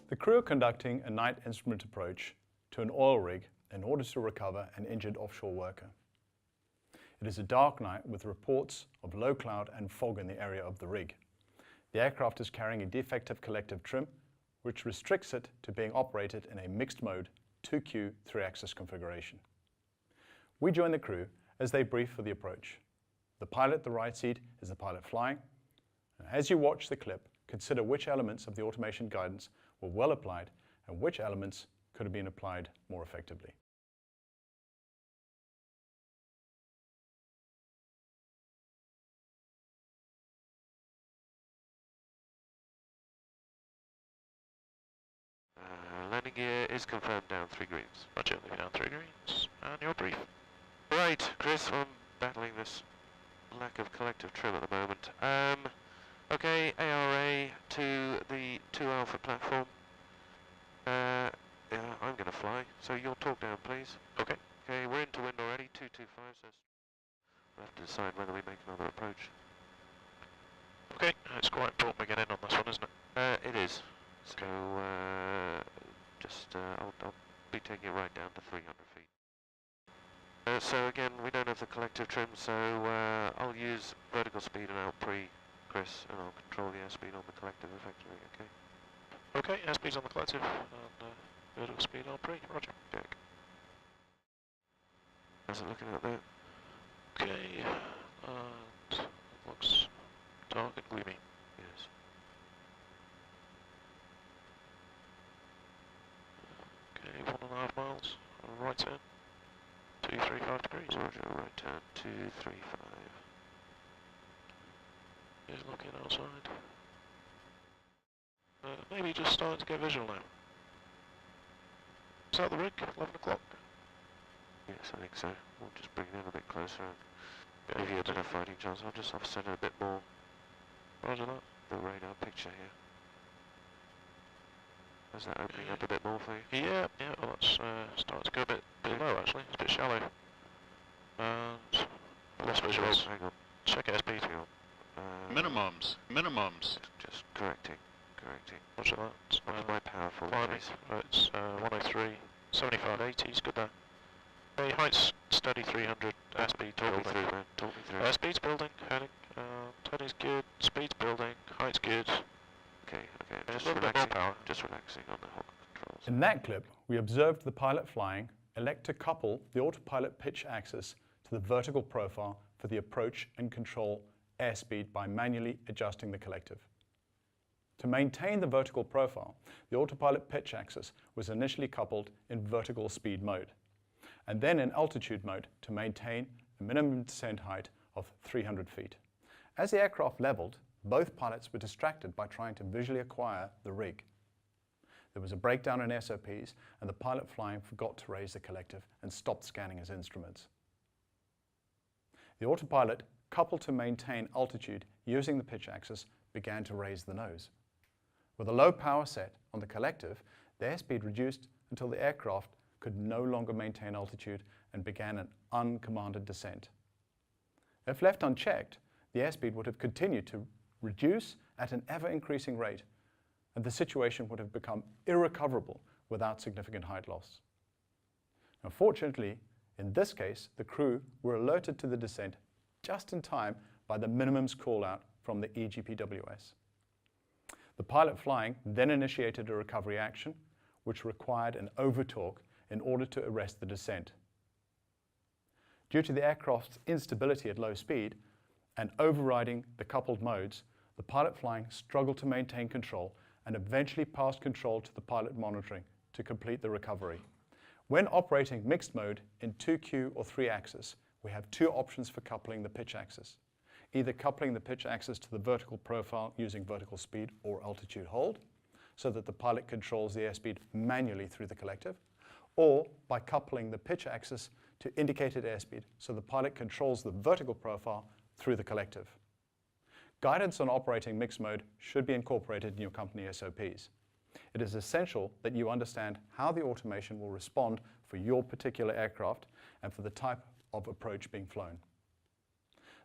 The crew are conducting a night instrument approach to an oil rig in order to recover an injured offshore worker. It is a dark night with reports of low cloud and fog in the area of the rig. The aircraft is carrying a defective collective trim, which restricts it to being operated in a mixed mode 2Q 3-axis configuration. We join the crew as they brief for the approach. The pilot at the right seat is the pilot flying. As you watch the clip, consider which elements of the automation guidance were well applied and which elements could have been applied more effectively. Landing gear is confirmed down 3 greens. Roger, leave down 3 greens. And you're brief. Right, Chris, I'm battling this lack of collective trim at the moment. Okay, ARA to the 2 Alpha platform. Yeah, I'm going to fly, so you'll talk down, please. Okay. Okay, we're into wind already, 225, so we'll have to decide whether we make another approach. Okay, it's quite important we get in on this one, isn't it? It is. So, I'll be taking it right down to 300 feet. So again, we don't have the collective trim, so I'll use vertical speed and out pre, Chris, and I'll control the airspeed on the collective effectively, okay? Okay, airspeed's on the collective, and vertical speed on pre, roger. Check. How's it looking out there? Okay, and it looks dark and gloomy. Yes. Okay, 1.5 miles, right turn, 235 degrees. Roger, right turn, 235. He's looking outside. Maybe just starting to get visual now. Is that the rig, 11 o'clock? Yes, I think so. We'll just bring it in a bit closer and give you a better fighting chance. I'll just offset it a bit more. Roger that. The radar picture here. Is that opening up a bit more for you? Yeah, well that's starting to go a bit low actually. It's a bit shallow. And lost visuals. Hang on. Check airspeed. Hang on. Minimums. Just correcting. Roger that. What's my power for this? It's 103, 75, 80 is good there. Okay, height's steady 300, airspeed talk me through, man. Talk me through. Airspeed's building, heading, heading's good, speed's building, height's good. Okay, just relaxing. Power. Just relaxing on the Hawk controls. In that clip, we observed the pilot flying elect to couple the autopilot pitch axis to the vertical profile for the approach and control airspeed by manually adjusting the collective. To maintain the vertical profile, the autopilot pitch axis was initially coupled in vertical speed mode, and then in altitude mode to maintain a minimum descent height of 300 feet. As the aircraft leveled, both pilots were distracted by trying to visually acquire the rig. There was a breakdown in SOPs, and the pilot flying forgot to raise the collective and stopped scanning his instruments. The autopilot, coupled to maintain altitude using the pitch axis, began to raise the nose. With a low power set on the collective, the airspeed reduced until the aircraft could no longer maintain altitude and began an uncommanded descent. If left unchecked, the airspeed would have continued to reduce at an ever-increasing rate, and the situation would have become irrecoverable without significant height loss. Now, fortunately, in this case, the crew were alerted to the descent just in time by the minimums call-out from the GPWS. The pilot flying then initiated a recovery action, which required an overtorque in order to arrest the descent. Due to the aircraft's instability at low speed and overriding the coupled modes, the pilot flying struggled to maintain control and eventually passed control to the pilot monitoring to complete the recovery. When operating mixed mode in 2Q or 3-axis, we have 2 options for coupling the pitch axis. Either coupling the pitch axis to the vertical profile using vertical speed or altitude hold, so that the pilot controls the airspeed manually through the collective, or by coupling the pitch axis to indicated airspeed, so the pilot controls the vertical profile through the collective. Guidance on operating mixed mode should be incorporated in your company SOPs. It is essential that you understand how the automation will respond for your particular aircraft and for the type of approach being flown.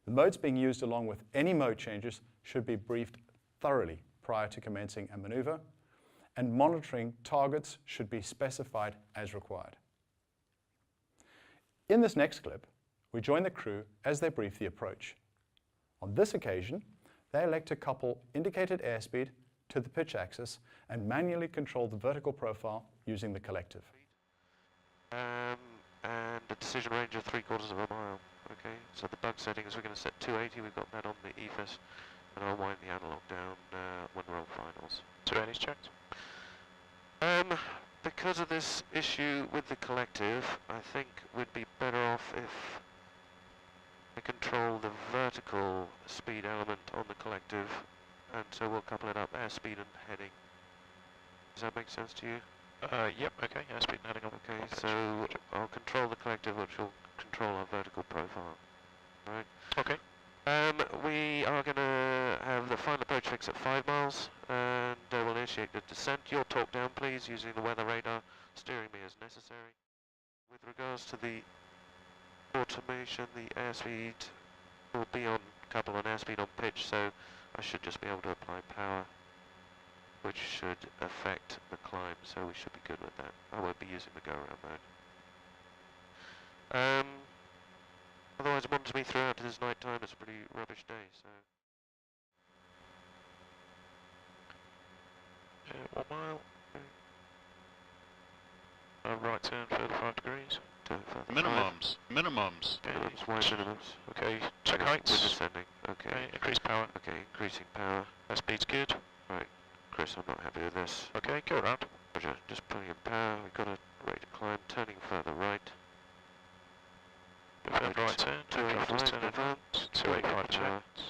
The modes being used along with any mode changes should be briefed thoroughly prior to commencing a maneuver, and monitoring targets should be specified as required. In this next clip, we join the crew as they brief the approach. On this occasion, they elect to couple indicated airspeed to the pitch axis and manually control the vertical profile using the collective. And a decision range of 3/4 of a mile. Okay, so the bug settings, we're going to set 280, we've got that on the EFIS, and I'll wind the analog down when we're on finals. 280's checked. Because of this issue with the collective, I think we'd be better off if we control the vertical speed element on the collective, and so we'll couple it up airspeed and heading. Does that make sense to you? Yep, okay, airspeed and heading on. Okay, so I'll control the collective, which will control our vertical profile. Right? Okay. We are going to have the final approach fix at 5 miles, and we'll initiate the descent. Your talk down, please, using the weather radar, steering me as necessary. With regards to the automation, the airspeed will be on couple on airspeed on pitch, so I should just be able to apply power, which should affect the climb, so we should be good with that. I won't be using the go-around mode. Otherwise, monitor me throughout to this night time. It's a pretty rubbish day, so. 1 mile. Right turn, further 5 degrees. Minimums. Minimums. Okay, that's wide minimums. Okay, check We're heights. descending. Okay. Okay, increase power. Okay, increasing power. Airspeed's good. Right, Chris, I'm not happy with this. Okay, go around. Roger, just putting in power. We've got a rate of climb, turning further right. Further right turn, 285 turn advance, 285 checked.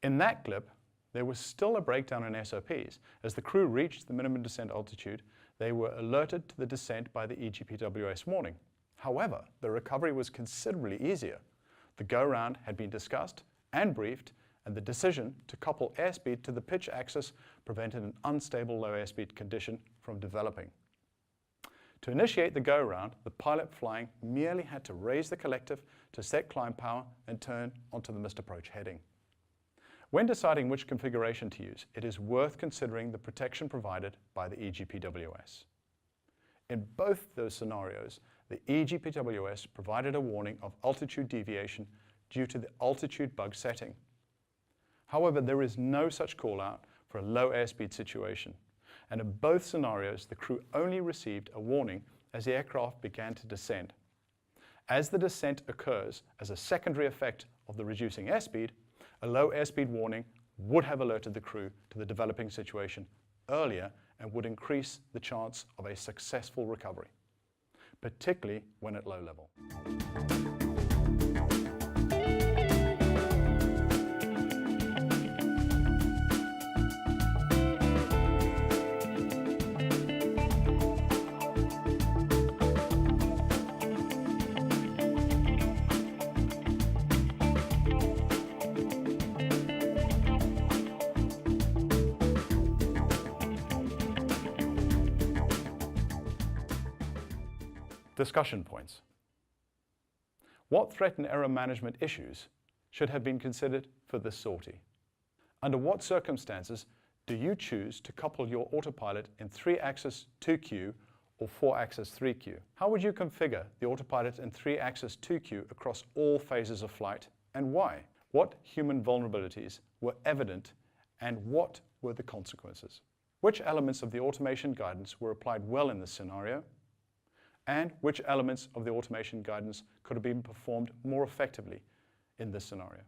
In that clip, there was still a breakdown in SOPs. As the crew reached the minimum descent altitude, they were alerted to the descent by the GPWS warning. However, the recovery was considerably easier. The go-round had been discussed and briefed, and the decision to couple airspeed to the pitch axis prevented an unstable low airspeed condition from developing. To initiate the go-round, the pilot flying merely had to raise the collective to set climb power and turn onto the missed approach heading. When deciding which configuration to use, it is worth considering the protection provided by the GPWS. In both those scenarios, the GPWS provided a warning of altitude deviation due to the altitude bug setting. However, there is no such call-out for a low airspeed situation, and in both scenarios, the crew only received a warning as the aircraft began to descend. As the descent occurs as a secondary effect of the reducing airspeed, a low airspeed warning would have alerted the crew to the developing situation earlier and would increase the chance of a successful recovery, particularly when at low level. Discussion points. What threat and error management issues should have been considered for this sortie? Under what circumstances do you choose to couple your autopilot in 3-axis 2Q or 4-axis 3Q? How would you configure the autopilot in 3-axis 2Q across all phases of flight, and why? What human vulnerabilities were evident and what were the consequences? Which elements of the automation guidance were applied well in this scenario? And which elements of the automation guidance could have been performed more effectively in this scenario?